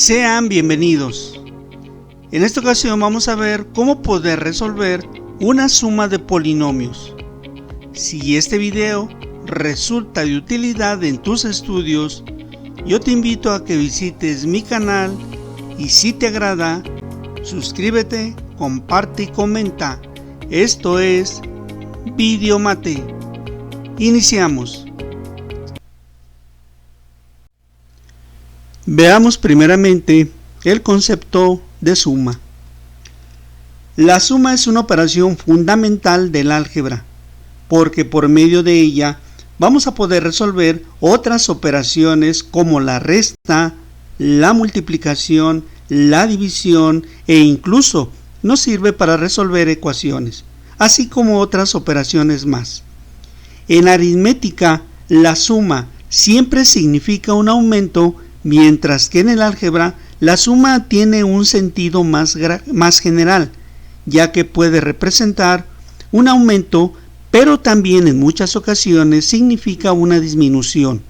Sean bienvenidos. En esta ocasión vamos a ver cómo poder resolver una suma de polinomios. Si este video resulta de utilidad en tus estudios, yo te invito a que visites mi canal y si te agrada, suscríbete, comparte y comenta. Esto es Videomate. Iniciamos. Veamos primeramente el concepto de suma. La suma es una operación fundamental del álgebra, porque por medio de ella vamos a poder resolver otras operaciones como la resta, la multiplicación, la división e incluso nos sirve para resolver ecuaciones, así como otras operaciones más. En aritmética, la suma siempre significa un aumento, mientras que en el álgebra la suma tiene un sentido más general, ya que puede representar un aumento, pero también en muchas ocasiones significa una disminución.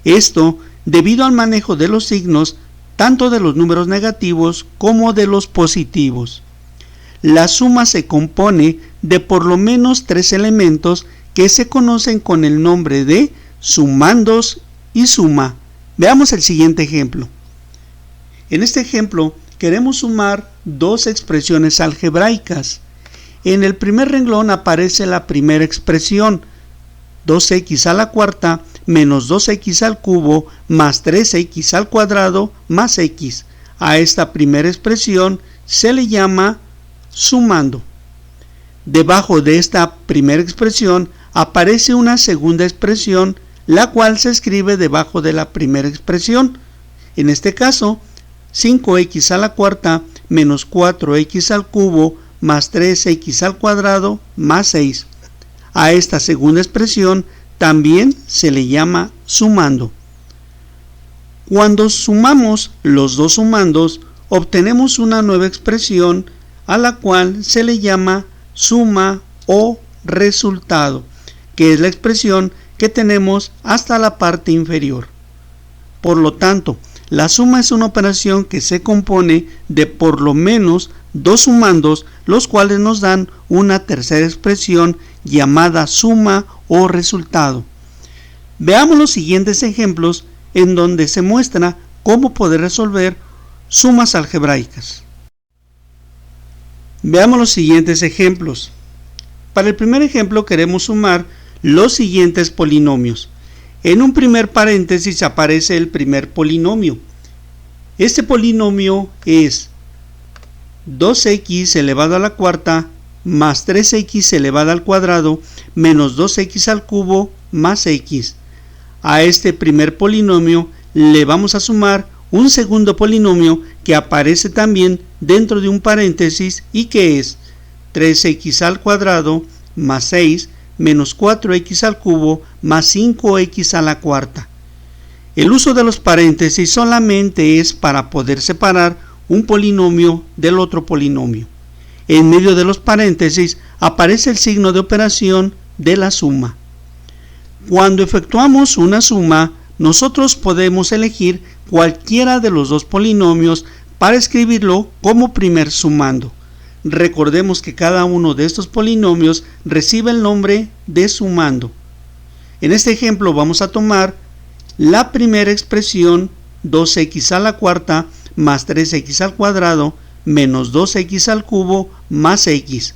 Esto debido al manejo de los signos, tanto de los números negativos como de los positivos. La suma se compone de por lo menos tres elementos que se conocen con el nombre de sumandos y suma. Veamos el siguiente ejemplo. En este ejemplo queremos sumar dos expresiones algebraicas. En el primer renglón aparece la primera expresión, 2x a la cuarta menos 2x al cubo más 3x al cuadrado más x. A esta primera expresión se le llama sumando. Debajo de esta primera expresión aparece una segunda expresión, la cual se escribe debajo de la primera expresión. En este caso, 5x a la cuarta menos 4x al cubo más 3x al cuadrado más 6. A esta segunda expresión también se le llama sumando. Cuando sumamos los dos sumandos, obtenemos una nueva expresión a la cual se le llama suma o resultado, que es la expresión que tenemos hasta la parte inferior. Por lo tanto, la suma es una operación que se compone de por lo menos dos sumandos, los cuales nos dan una tercera expresión llamada suma o resultado. Veamos los siguientes ejemplos en donde se muestra cómo poder resolver sumas algebraicas. Veamos los siguientes ejemplos. Para el primer ejemplo queremos sumar los siguientes polinomios. En un primer paréntesis aparece el primer polinomio. Este polinomio es 2x elevado a la cuarta más 3x elevado al cuadrado menos 2x al cubo más x. A este primer polinomio le vamos a sumar un segundo polinomio que aparece también dentro de un paréntesis y que es 3x al cuadrado más 6 menos 4x al cubo más 5x a la cuarta. El uso de los paréntesis solamente es para poder separar un polinomio del otro polinomio. En medio de los paréntesis aparece el signo de operación de la suma. Cuando efectuamos una suma, nosotros podemos elegir cualquiera de los dos polinomios para escribirlo como primer sumando. Recordemos que cada uno de estos polinomios recibe el nombre de sumando. En este ejemplo vamos a tomar la primera expresión 2x a la cuarta más 3x al cuadrado menos 2x al cubo más x.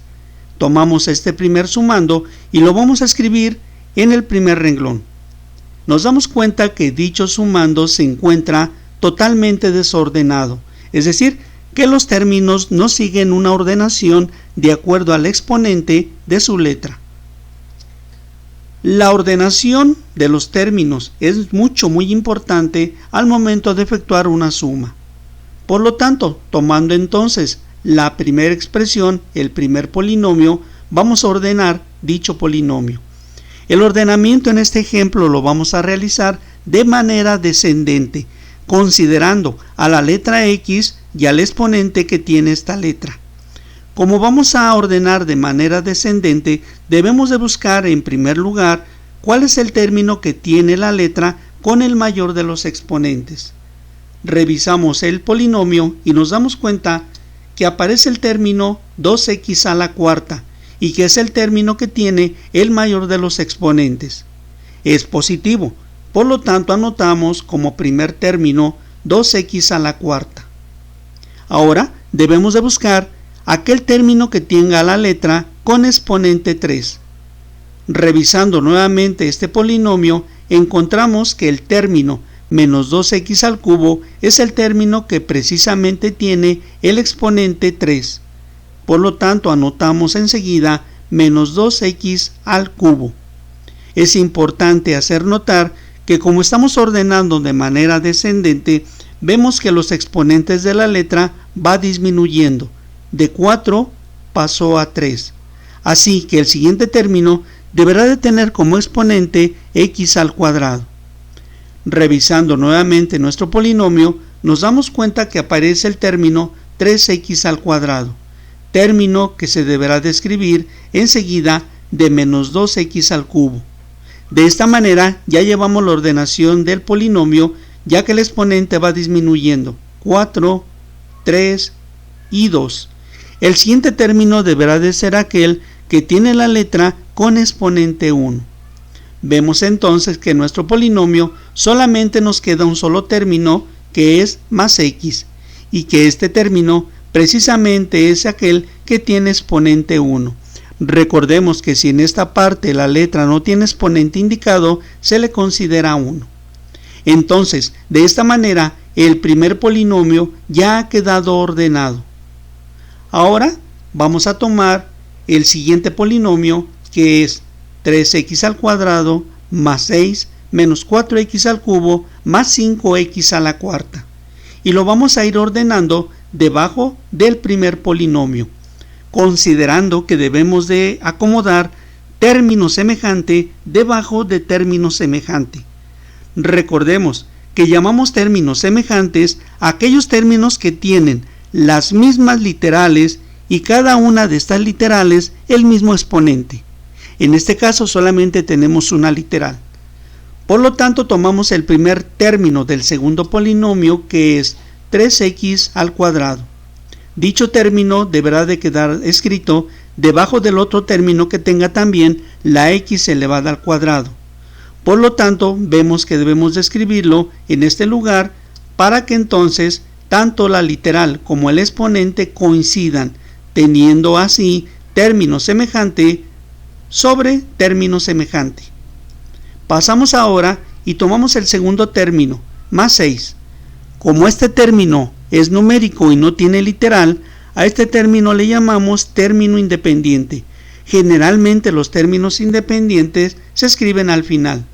Tomamos este primer sumando y lo vamos a escribir en el primer renglón. Nos damos cuenta que dicho sumando se encuentra totalmente desordenado, es decir, que los términos no siguen una ordenación de acuerdo al exponente de su letra. La ordenación de los términos es muy importante al momento de efectuar una suma. Por lo tanto, tomando entonces la primera expresión, el primer polinomio, vamos a ordenar dicho polinomio. El ordenamiento en este ejemplo lo vamos a realizar de manera descendente, considerando a la letra X y al exponente que tiene esta letra. Como vamos a ordenar de manera descendente, debemos de buscar en primer lugar cuál es el término que tiene la letra con el mayor de los exponentes. revisamos el polinomio y nos damos cuenta que aparece el término 2x a la cuarta y que es el término que tiene el mayor de los exponentes. Es positivo, por lo tanto anotamos como primer término 2x a la cuarta. Ahora debemos de buscar aquel término que tenga la letra con exponente 3. Revisando nuevamente este polinomio, encontramos que el término menos 2x al cubo es el término que precisamente tiene el exponente 3. Por lo tanto, anotamos enseguida menos 2x al cubo. Es importante hacer notar que como estamos ordenando de manera descendente, vemos que los exponentes de la letra va disminuyendo. De 4 pasó a 3. Así que el siguiente término deberá de tener como exponente x al cuadrado. Revisando nuevamente nuestro polinomio, nos damos cuenta que aparece el término 3x al cuadrado, término que se deberá de escribir enseguida de menos 2x al cubo. De esta manera ya llevamos la ordenación del polinomio, ya que el exponente va disminuyendo, 4, 3 y 2. El siguiente término deberá de ser aquel que tiene la letra con exponente 1. Vemos entonces que en nuestro polinomio solamente nos queda un solo término, que es más x, y que este término precisamente es aquel que tiene exponente 1. Recordemos que si en esta parte la letra no tiene exponente indicado, se le considera 1. Entonces, de esta manera, el primer polinomio ya ha quedado ordenado. Ahora vamos a tomar el siguiente polinomio, que es 3x al cuadrado más 6 menos 4x al cubo más 5x a la cuarta. Y lo vamos a ir ordenando debajo del primer polinomio, considerando que debemos de acomodar término semejante debajo de término semejante. Recordemos que llamamos términos semejantes a aquellos términos que tienen las mismas literales y cada una de estas literales el mismo exponente. En este caso solamente tenemos una literal. Por lo tanto, tomamos el primer término del segundo polinomio, que es 3x al cuadrado. Dicho término deberá de quedar escrito debajo del otro término que tenga también la x elevada al cuadrado. Por lo tanto, vemos que debemos de escribirlo en este lugar para que entonces tanto la literal como el exponente coincidan, teniendo así término semejante sobre término semejante. Pasamos ahora y tomamos el segundo término, más 6. Como este término es numérico y no tiene literal, a este término le llamamos término independiente. Generalmente los términos independientes se escriben al final.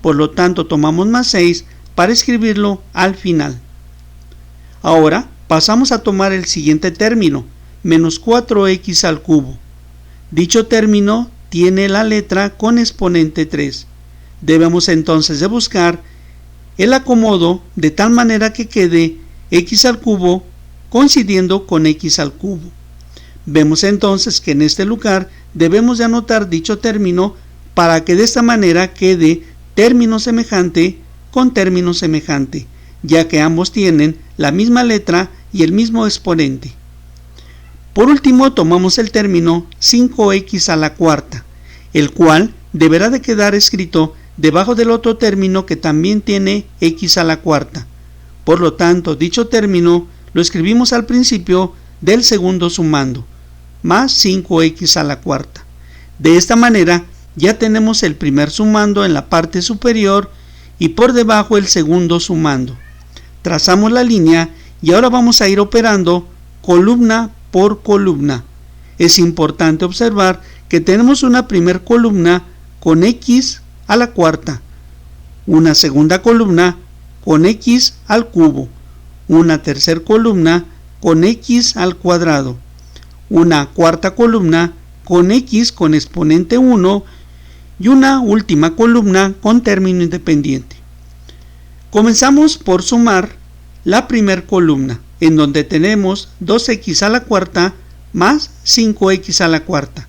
Por lo tanto, tomamos más 6 para escribirlo al final. Ahora pasamos a tomar el siguiente término, menos 4x al cubo. Dicho término tiene la letra con exponente 3. Debemos entonces de buscar el acomodo de tal manera que quede x al cubo coincidiendo con x al cubo. Vemos entonces que en este lugar debemos de anotar dicho término para que de esta manera quede término semejante con término semejante, ya que ambos tienen la misma letra y el mismo exponente. Por último, tomamos el término 5x a la cuarta, el cual deberá de quedar escrito debajo del otro término que también tiene x a la cuarta. Por lo tanto, dicho término lo escribimos al principio del segundo sumando, más 5x a la cuarta. De esta manera, ya tenemos el primer sumando en la parte superior y por debajo el segundo sumando. Trazamos la línea y ahora vamos a ir operando columna por columna. Es importante observar que tenemos una primera columna con x a la cuarta, una segunda columna con x al cubo, una tercera columna con x al cuadrado, una cuarta columna con x con exponente 1 y una última columna con término independiente. Comenzamos por sumar la primera columna, en donde tenemos 2x a la cuarta más 5x a la cuarta.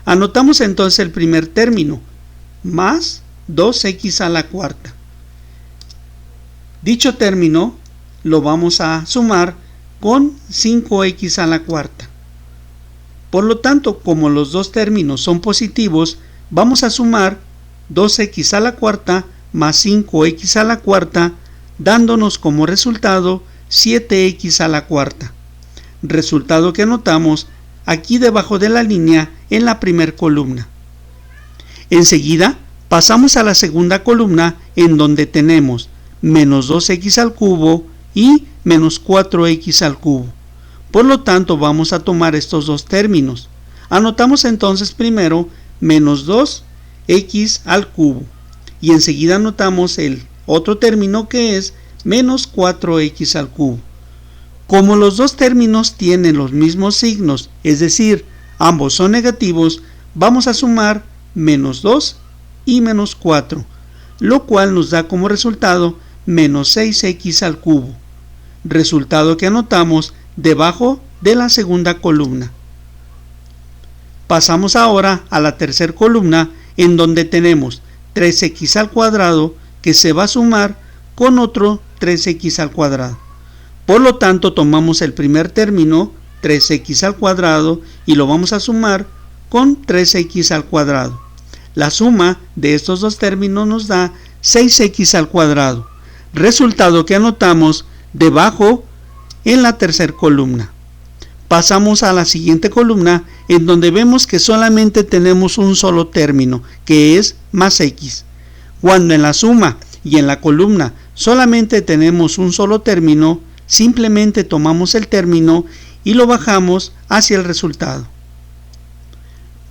Anotamos entonces el primer término, más 2x a la cuarta. Dicho término lo vamos a sumar con 5x a la cuarta. Por lo tanto, como los dos términos son positivos, vamos a sumar 2x a la cuarta más 5x a la cuarta, dándonos como resultado 7x a la cuarta. Resultado que anotamos aquí debajo de la línea en la primera columna. Enseguida pasamos a la segunda columna, en donde tenemos menos 2x al cubo y menos 4x al cubo. Por lo tanto, vamos a tomar estos dos términos. Anotamos entonces primero menos 2x al cubo y enseguida anotamos el otro término, que es menos 4x al cubo. Como los dos términos tienen los mismos signos, es decir, ambos son negativos, vamos a sumar menos 2 y menos 4, lo cual nos da como resultado menos 6x al cubo. Resultado que anotamos debajo de la segunda columna. Pasamos ahora a la tercera columna, en donde tenemos 3x al cuadrado que se va a sumar con otro 3x al cuadrado. Por lo tanto, tomamos el primer término, 3x al cuadrado, y lo vamos a sumar con 3x al cuadrado. La suma de estos dos términos nos da 6x al cuadrado. Resultado que anotamos debajo en la tercera columna. Pasamos a la siguiente columna, en donde vemos que solamente tenemos un solo término, que es más x. Cuando en la suma y en la columna solamente tenemos un solo término, simplemente tomamos el término y lo bajamos hacia el resultado.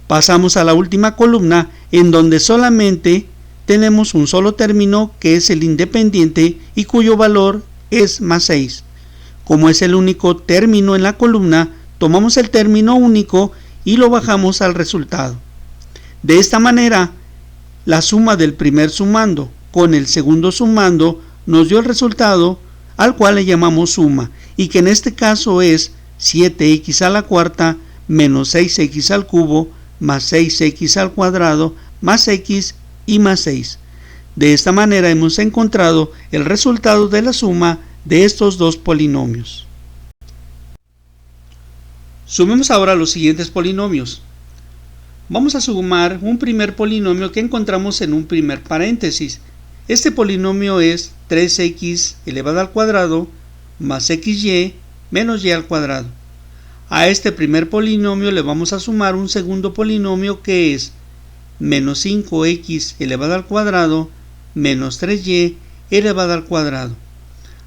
Pasamos a la última columna, en donde solamente tenemos un solo término, que es el independiente y cuyo valor es más 6. Como es el único término en la columna, tomamos el término único y lo bajamos al resultado. De esta manera, la suma del primer sumando con el segundo sumando nos dio el resultado, al cual le llamamos suma, y que en este caso es 7x a la cuarta menos 6x al cubo más 6x al cuadrado más x y más 6. De esta manera hemos encontrado el resultado de la suma de estos dos polinomios. Sumemos ahora los siguientes polinomios. Vamos a sumar un primer polinomio que encontramos en un primer paréntesis. Este polinomio es 3x elevado al cuadrado más xy menos y al cuadrado. A este primer polinomio le vamos a sumar un segundo polinomio, que es menos 5x elevado al cuadrado menos 3y elevado al cuadrado.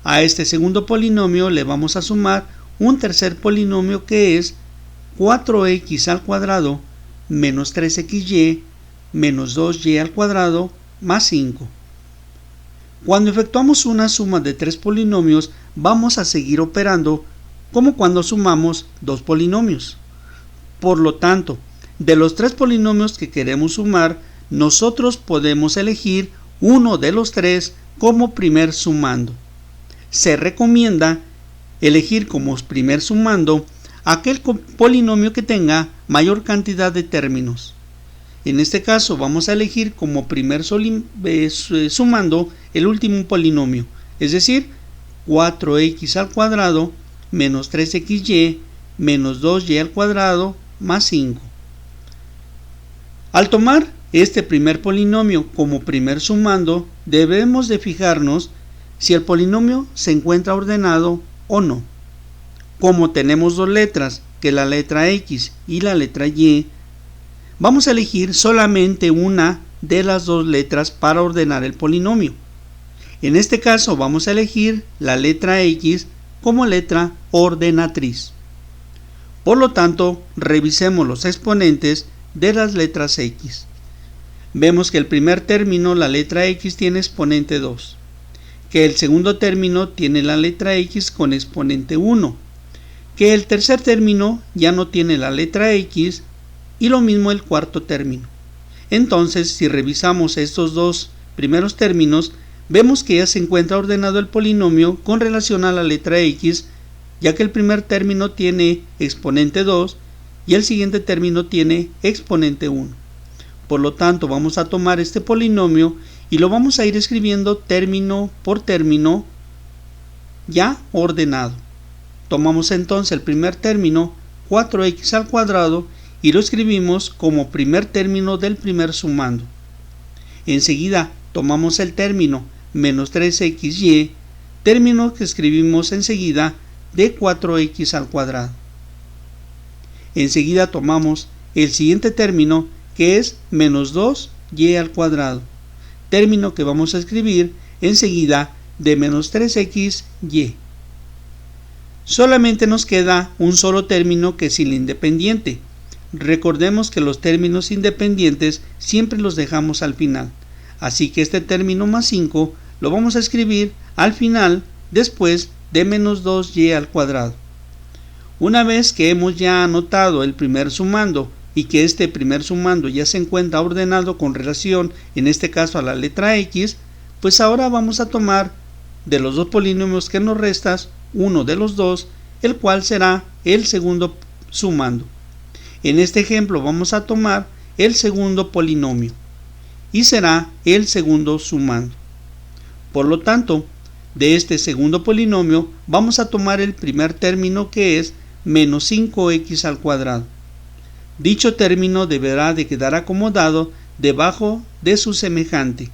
A este segundo polinomio le vamos a sumar un tercer polinomio, que es 4x al cuadrado menos 3xy menos 2y al cuadrado más 5. Cuando efectuamos una suma de tres polinomios, vamos a seguir operando como cuando sumamos dos polinomios. Por lo tanto, de los tres polinomios que queremos sumar, nosotros podemos elegir uno de los tres como primer sumando. Se recomienda elegir como primer sumando aquel polinomio que tenga mayor cantidad de términos. En este caso vamos a elegir como primer sumando el último polinomio, es decir, 4x al cuadrado menos 3xy menos 2y al cuadrado más 5. Al tomar este primer polinomio como primer sumando, debemos de fijarnos si el polinomio se encuentra ordenado o no. Como tenemos dos letras, que la letra x y la letra y, vamos a elegir solamente una de las dos letras para ordenar el polinomio. En este caso vamos a elegir la letra x como letra ordenatriz. Por lo tanto, revisemos los exponentes de las letras x. Vemos que el primer término, la letra x, tiene exponente 2, que el segundo término tiene la letra x con exponente 1, que el tercer término ya no tiene la letra x, y lo mismo el cuarto término. Entonces, si revisamos estos dos primeros términos, vemos que ya se encuentra ordenado el polinomio con relación a la letra x, ya que el primer término tiene exponente 2 y el siguiente término tiene exponente 1. Por lo tanto, vamos a tomar este polinomio y lo vamos a ir escribiendo término por término ya ordenado. Tomamos entonces el primer término, 4x al cuadrado, y lo escribimos como primer término del primer sumando. Enseguida tomamos el término menos 3xy, término que escribimos enseguida de 4x al cuadrado. Enseguida tomamos el siguiente término, que es menos 2y al cuadrado, término que vamos a escribir enseguida de menos 3xy. Solamente nos queda un solo término, que es el independiente. Recordemos que los términos independientes siempre los dejamos al final, así que este término más 5 lo vamos a escribir al final después de menos 2y al cuadrado. Una vez que hemos ya anotado el primer sumando y que este primer sumando ya se encuentra ordenado con relación, en este caso, a la letra x, pues ahora vamos a tomar de los dos polinomios que nos restan uno de los dos, el cual será el segundo sumando. En este ejemplo vamos a tomar el segundo polinomio y será el segundo sumando. Por lo tanto, de este segundo polinomio vamos a tomar el primer término, que es menos 5x al cuadrado. Dicho término deberá de quedar acomodado debajo de su semejante.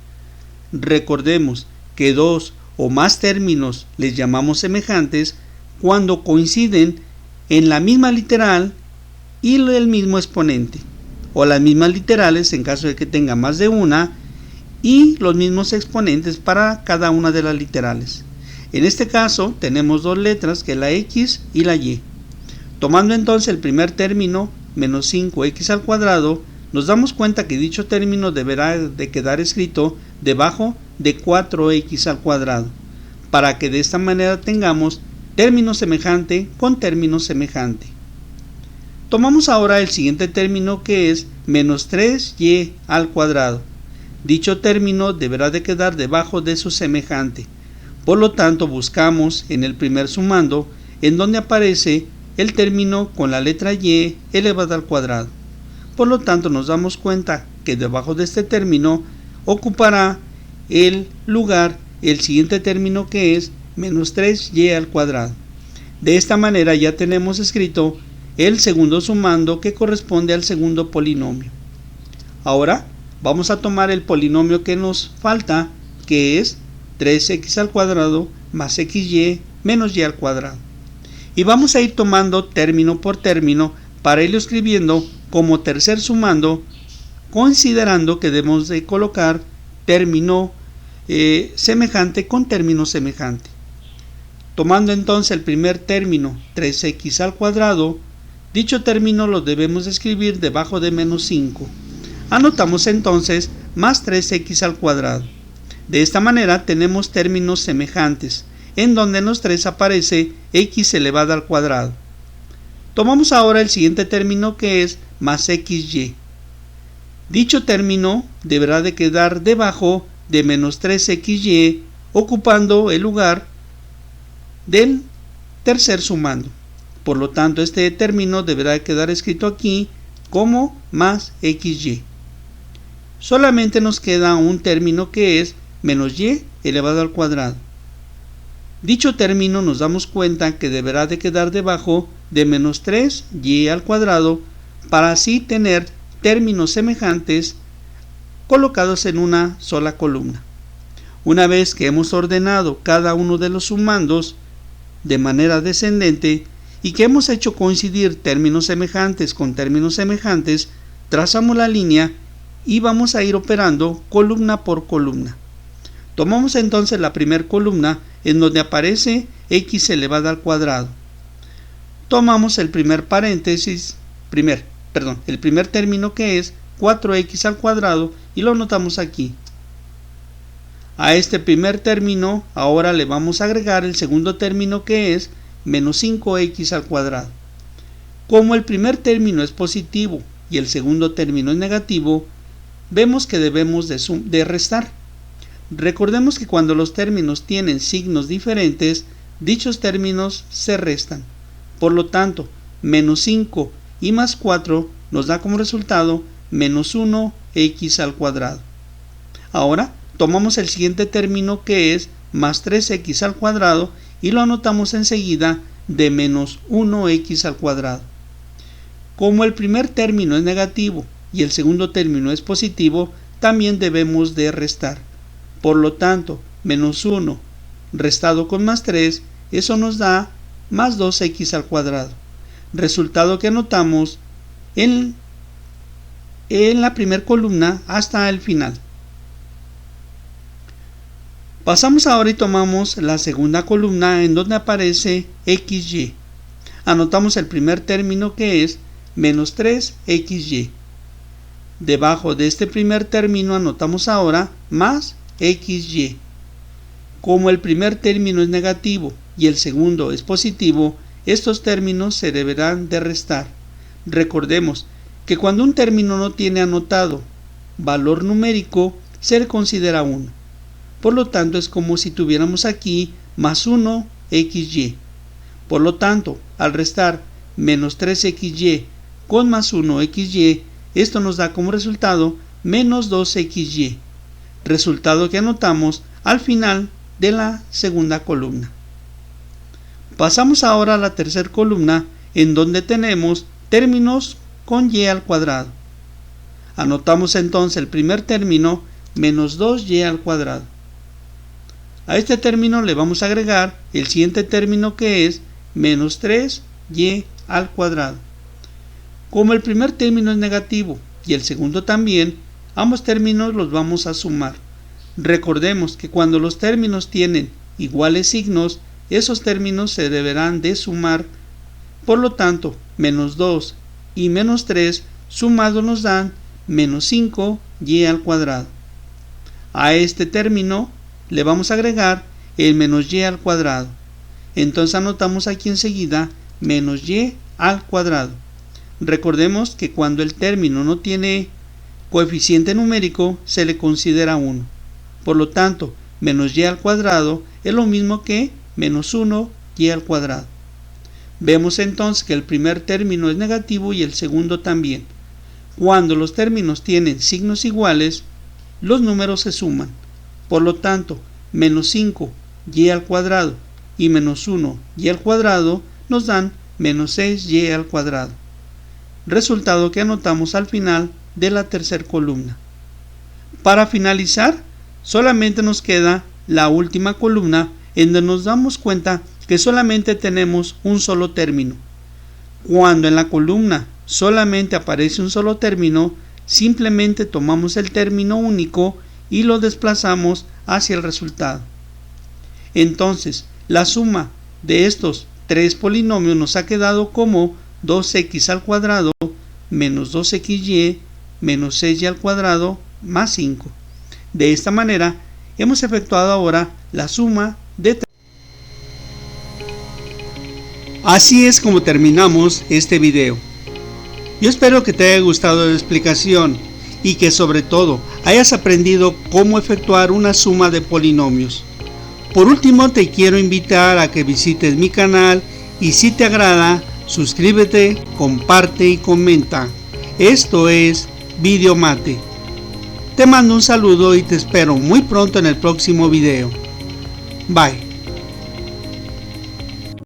Recordemos que dos o más términos les llamamos semejantes cuando coinciden en la misma literal y el mismo exponente, o las mismas literales en caso de que tenga más de una, y los mismos exponentes para cada una de las literales. En este caso tenemos dos letras, que es la x y la y. Tomando entonces el primer término, menos 5x al cuadrado, nos damos cuenta que dicho término deberá de quedar escrito debajo de 4x al cuadrado, para que de esta manera tengamos término semejante con término semejante. Tomamos ahora el siguiente término, que es menos 3y al cuadrado. Dicho término deberá de quedar debajo de su semejante. Por lo tanto, buscamos en el primer sumando en donde aparece el término con la letra y elevada al cuadrado. Por lo tanto, nos damos cuenta que debajo de este término ocupará el lugar el siguiente término, que es menos 3y al cuadrado. De esta manera ya tenemos escrito el segundo sumando, que corresponde al segundo polinomio. Ahora vamos a tomar el polinomio que nos falta, que es 3x al cuadrado más xy menos y al cuadrado. Y vamos a ir tomando término por término para irlo escribiendo como tercer sumando, considerando que debemos de colocar término semejante con término semejante. Tomando entonces el primer término, 3x al cuadrado, dicho término lo debemos escribir debajo de menos 5. Anotamos entonces más 3x al cuadrado. De esta manera tenemos términos semejantes, en donde en los 3 aparece x elevada al cuadrado. Tomamos ahora el siguiente término, que es más xy. Dicho término deberá de quedar debajo de menos 3xy, ocupando el lugar del tercer sumando. Por lo tanto, este término deberá de quedar escrito aquí como más xy. Solamente nos queda un término, que es menos y elevado al cuadrado. Dicho término nos damos cuenta que deberá de quedar debajo de menos 3y al cuadrado, para así tener términos semejantes colocados en una sola columna. Una vez que hemos ordenado cada uno de los sumandos de manera descendente y que hemos hecho coincidir términos semejantes con términos semejantes, trazamos la línea y vamos a ir operando columna por columna. Tomamos entonces la primera columna, en donde aparece x elevada al cuadrado. Tomamos el primer paréntesis, el primer término, que es 4x al cuadrado, y lo anotamos aquí. A este primer término ahora le vamos a agregar el segundo término, que es menos 5x al cuadrado. Como el primer término es positivo y el segundo término es negativo, vemos que debemos de restar. Recordemos que cuando los términos tienen signos diferentes, dichos términos se restan. Por lo tanto, menos 5 y más 4 nos da como resultado menos 1x al cuadrado. Ahora tomamos el siguiente término, que es más 3x al cuadrado, y lo anotamos enseguida de menos 1x al cuadrado. Como el primer término es negativo y el segundo término es positivo, también debemos de restar. Por lo tanto, menos 1 restado con más 3, eso nos da más 2x al cuadrado. Resultado que anotamos en la primera columna hasta el final. Pasamos ahora y tomamos la segunda columna en donde aparece xy. Anotamos el primer término que es menos 3xy. Debajo de este primer término anotamos ahora más xy. Como el primer término es negativo y el segundo es positivo, estos términos se deberán de restar. Recordemos que cuando un término no tiene anotado valor numérico, se le considera 1. Por lo tanto, es como si tuviéramos aquí más 1xy. Por lo tanto, al restar menos 3xy con más 1xy, esto nos da como resultado menos 2xy, resultado que anotamos al final de la segunda columna. Pasamos ahora a la tercera columna en donde tenemos términos con y al cuadrado. Anotamos entonces el primer término menos 2y al cuadrado. A este término le vamos a agregar el siguiente término que es menos 3y al cuadrado. Como el primer término es negativo y el segundo también, ambos términos los vamos a sumar. Recordemos que cuando los términos tienen iguales signos, esos términos se deberán de sumar. Por lo tanto, menos 2 y menos 3 sumados nos dan menos 5y al cuadrado. A este término le vamos a agregar el menos y al cuadrado. Entonces anotamos aquí enseguida menos y al cuadrado. Recordemos que cuando el término no tiene coeficiente numérico se le considera 1. Por lo tanto, menos y al cuadrado es lo mismo que menos 1y al cuadrado. Vemos entonces que el primer término es negativo y el segundo también. Cuando los términos tienen signos iguales, los números se suman. Por lo tanto, menos 5y al cuadrado y menos 1y al cuadrado nos dan menos 6y al cuadrado. Resultado que anotamos al final de la tercera columna. Para finalizar, solamente nos queda la última columna en donde nos damos cuenta que solamente tenemos un solo término. Cuando en la columna solamente aparece un solo término, simplemente tomamos el término único y lo desplazamos hacia el resultado. Entonces, la suma de estos tres polinomios nos ha quedado como 2x al cuadrado menos 2xy menos 6y al cuadrado más 5. De esta manera, hemos efectuado ahora la suma de 3. Así es como terminamos este video. Yo espero que te haya gustado la explicación y que sobre todo hayas aprendido cómo efectuar una suma de polinomios. Por último, te quiero invitar a que visites mi canal y si te agrada, suscríbete, comparte y comenta. Esto es Videomate. Te mando un saludo y te espero muy pronto en el próximo video. Bye.